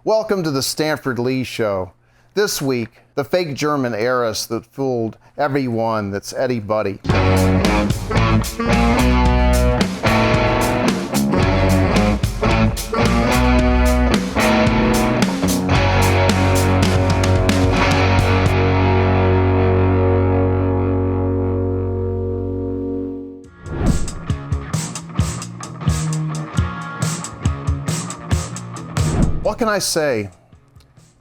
Welcome to the Stanford Lee Show. This week, the fake German heiress that fooled everyone that's Eddie Buddy. What can I say?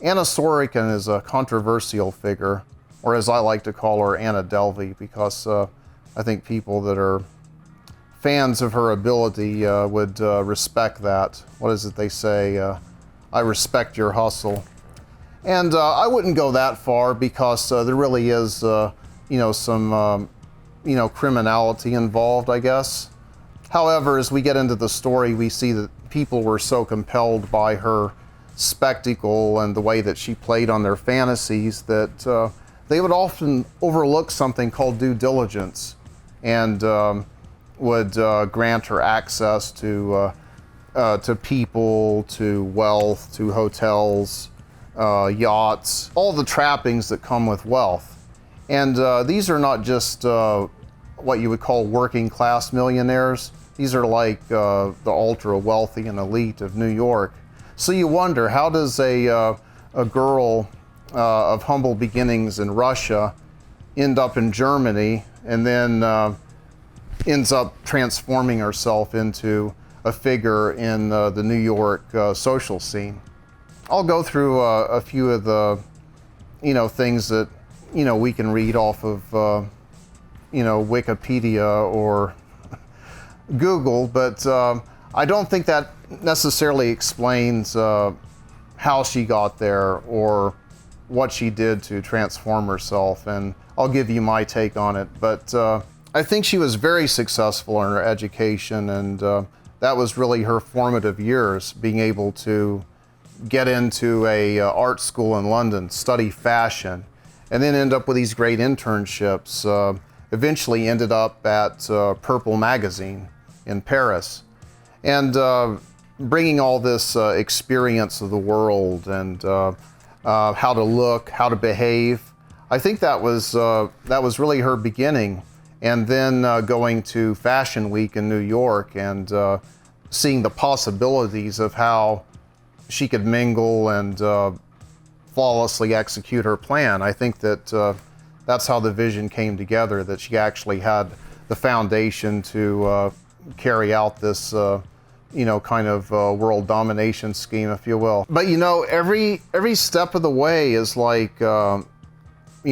Anna Sorokin is a controversial figure, or as I like to call her, Anna Delvey, because I think people that are fans of her ability would respect that. What is it they say? I respect your hustle. And I wouldn't go that far because there really is, some, criminality involved, I guess. However, as we get into the story, we see that people were so compelled by her spectacle and the way that she played on their fantasies that they would often overlook something called due diligence and would grant her access to people, to wealth, to hotels, yachts, all the trappings that come with wealth. And these are not just what you would call working class millionaires. These are like the ultra wealthy and elite of New York. So you wonder, how does a girl of humble beginnings in Russia end up in Germany and then ends up transforming herself into a figure in the New York social scene? I'll go through a few of the things that we can read off of Wikipedia or Google, but I don't think that necessarily explains how she got there or what she did to transform herself, and I'll give you my take on it. But I think she was very successful in her education, and that was really her formative years, being able to get into a art school in London, study fashion, and then end up with these great internships. Eventually ended up at Purple magazine in Paris, and bringing all this experience of the world and how to look, how to behave. I think that was really her beginning, and then going to Fashion Week in New York and seeing the possibilities of how she could mingle and flawlessly execute her plan. I think that that's how the vision came together, that she actually had the foundation to carry out this kind of world domination scheme, if you will. But every step of the way is like, when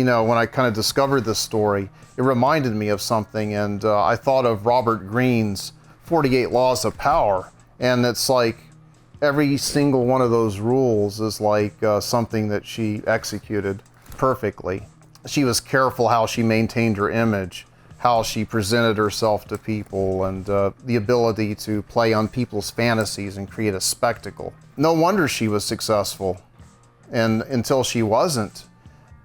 I kind of discovered this story, it reminded me of something, and I thought of Robert Greene's 48 Laws of Power, and it's like every single one of those rules is like something that she executed perfectly. She was careful how she maintained her image, how she presented herself to people, and the ability to play on people's fantasies and create a spectacle. No wonder she was successful, and until she wasn't.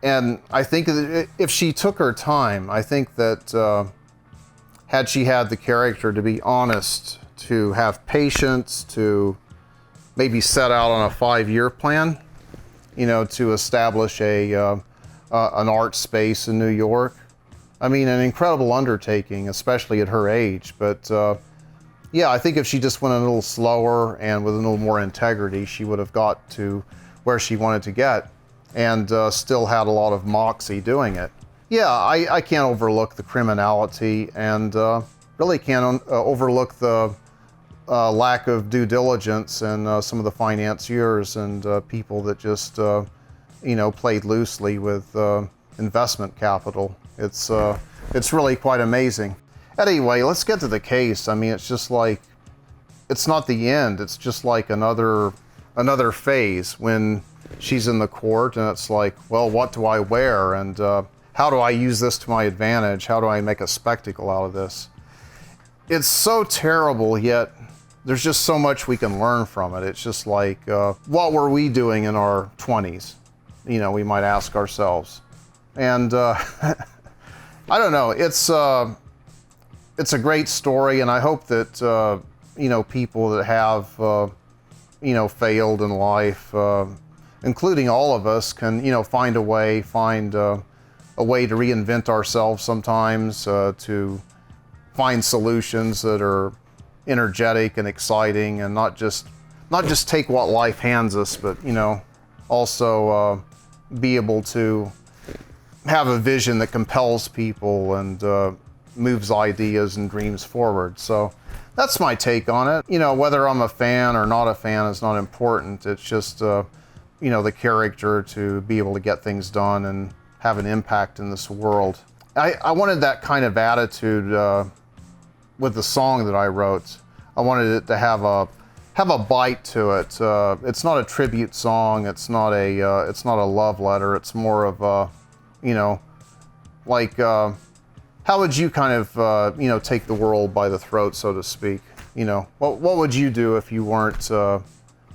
And I think that if she took her time, I think that had she had the character to be honest, to have patience, to maybe set out on a 5-year plan, to establish an art space in New York. I mean, an incredible undertaking, especially at her age. But I think if she just went a little slower and with a little more integrity, she would have got to where she wanted to get, and still had a lot of moxie doing it. Yeah, I can't overlook the criminality, and really can't overlook the lack of due diligence and some of the financiers and people that just played loosely with investment capital. It's really quite amazing. Anyway, let's get to the case. I mean, it's just like, it's not the end. It's just like another phase when she's in the court, and it's like, well, what do I wear, and how do I use this to my advantage? How do I make a spectacle out of this? It's so terrible, yet there's just so much we can learn from it. It's just like, what were we doing in our 20s? We might ask ourselves. And I don't know, it's a great story, and I hope that, people that have, failed in life, including all of us, can, find a way to reinvent ourselves sometimes, to find solutions that are energetic and exciting, and not just take what life hands us, but also be able to have a vision that compels people and moves ideas and dreams forward. So that's my take on it. Whether I'm a fan or not a fan is not important. It's just the character to be able to get things done and have an impact in this world. I wanted that kind of attitude with the song that I wrote. I wanted it to have a bite to it. It's not a tribute song. It's not a love letter. It's more of a, how would you kind of take the world by the throat, so to speak? What would you do if you weren't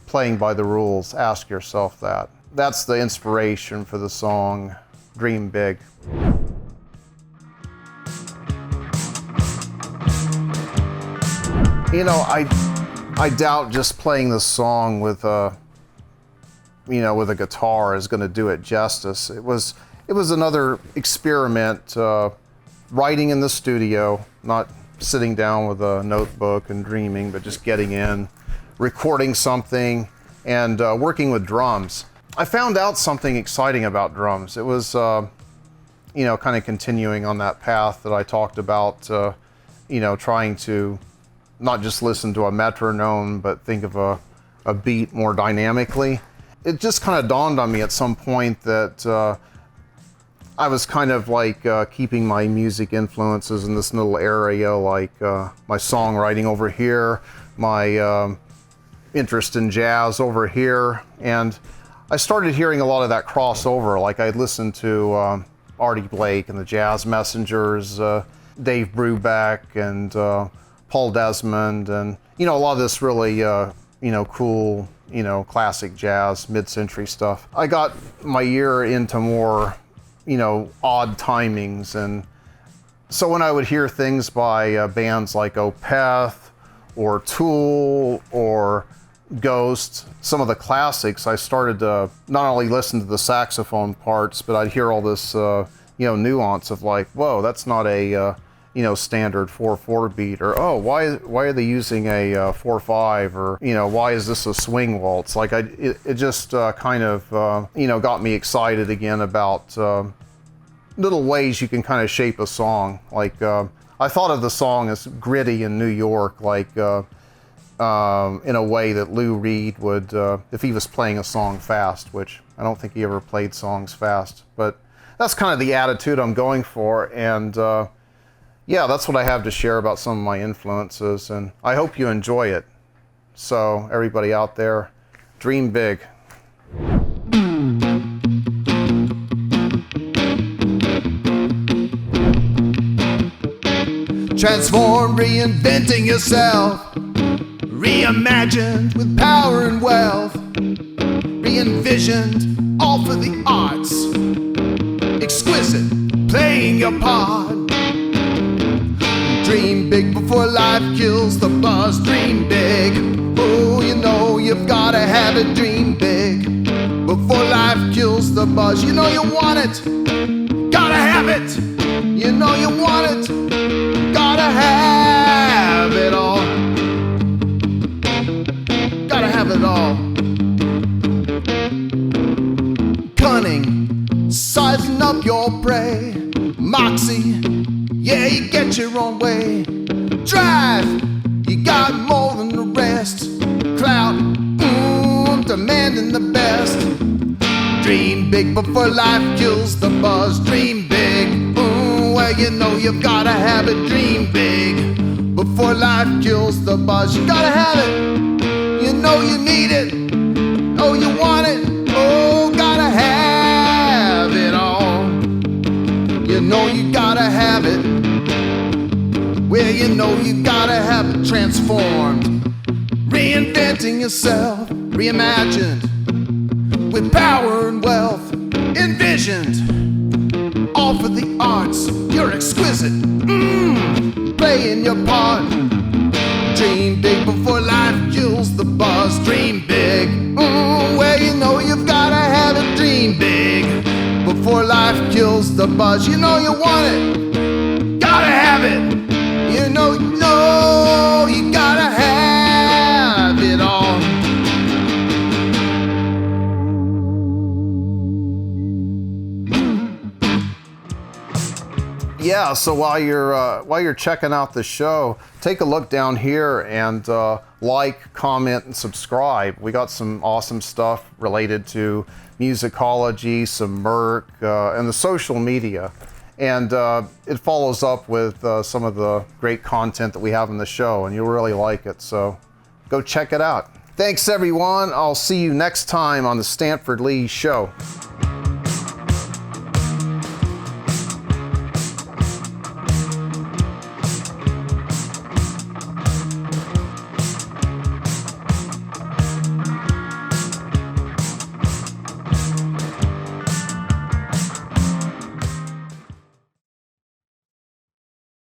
playing by the rules? Ask yourself that. That's the inspiration for the song Dream Big. I doubt just playing this song with a guitar is going to do it justice. It was another experiment, writing in the studio, not sitting down with a notebook and dreaming, but just getting in, recording something, and working with drums. I found out something exciting about drums. It was, kind of continuing on that path that I talked about, trying to not just listen to a metronome, but think of a beat more dynamically. It just kind of dawned on me at some point that I was kind of like keeping my music influences in this little area, like my songwriting over here, my interest in jazz over here, and I started hearing a lot of that crossover. Like I'd listen to Artie Blake and the Jazz Messengers, Dave Brubeck, and Paul Desmond, and a lot of this really cool classic jazz, mid-century stuff. I got my ear into more odd timings, and so when I would hear things by bands like Opeth or Tool or Ghost, some of the classics, I started to not only listen to the saxophone parts, but I'd hear all this nuance of like, whoa, that's not a standard 4/4 beat, or oh, why are they using a 4/5, or why is this a swing waltz? Like it just kind of got me excited again about little ways you can kind of shape a song. Like I thought of the song as gritty in New York, like in a way that Lou Reed would if he was playing a song fast, which I don't think he ever played songs fast, but that's kind of the attitude I'm going for. And yeah, that's what I have to share about some of my influences, and I hope you enjoy it. So everybody out there, dream big. Transform, reinventing yourself, reimagined with power and wealth, re-envisioned, all for the arts, exquisite, playing your part. Dream big before life kills the buzz. Dream big. Oh, you've gotta have it. Dream big before life kills the buzz. You want it. Gotta have it. You want it. Gotta have it all. Gotta have it all. Cunning, sizing up your prey. Moxie, yeah, you get your own way. Drive, you got more than the rest. Clout, demanding the best. Dream big before life kills the buzz. Dream big, well you've gotta have it. Dream big before life kills the buzz. You gotta have it, you need it. Oh, you want it, oh, gotta have it all. You gotta have it. Well, you gotta have it. Transformed, reinventing yourself, reimagined with power and wealth, envisioned, all for the arts. You're exquisite, playing your part. Dream big before life kills the buzz. Dream big. Well, you know you've gotta have a dream big before life kills the buzz. You know you want it, gotta have it. You know you gotta have it all. Yeah, so while you're checking out the show, take a look down here and like, comment, and subscribe. We got some awesome stuff related to musicology, some Merc, and the social media. And it follows up with some of the great content that we have in the show, and you'll really like it. So go check it out. Thanks, everyone. I'll see you next time on the Stanford Lee Show.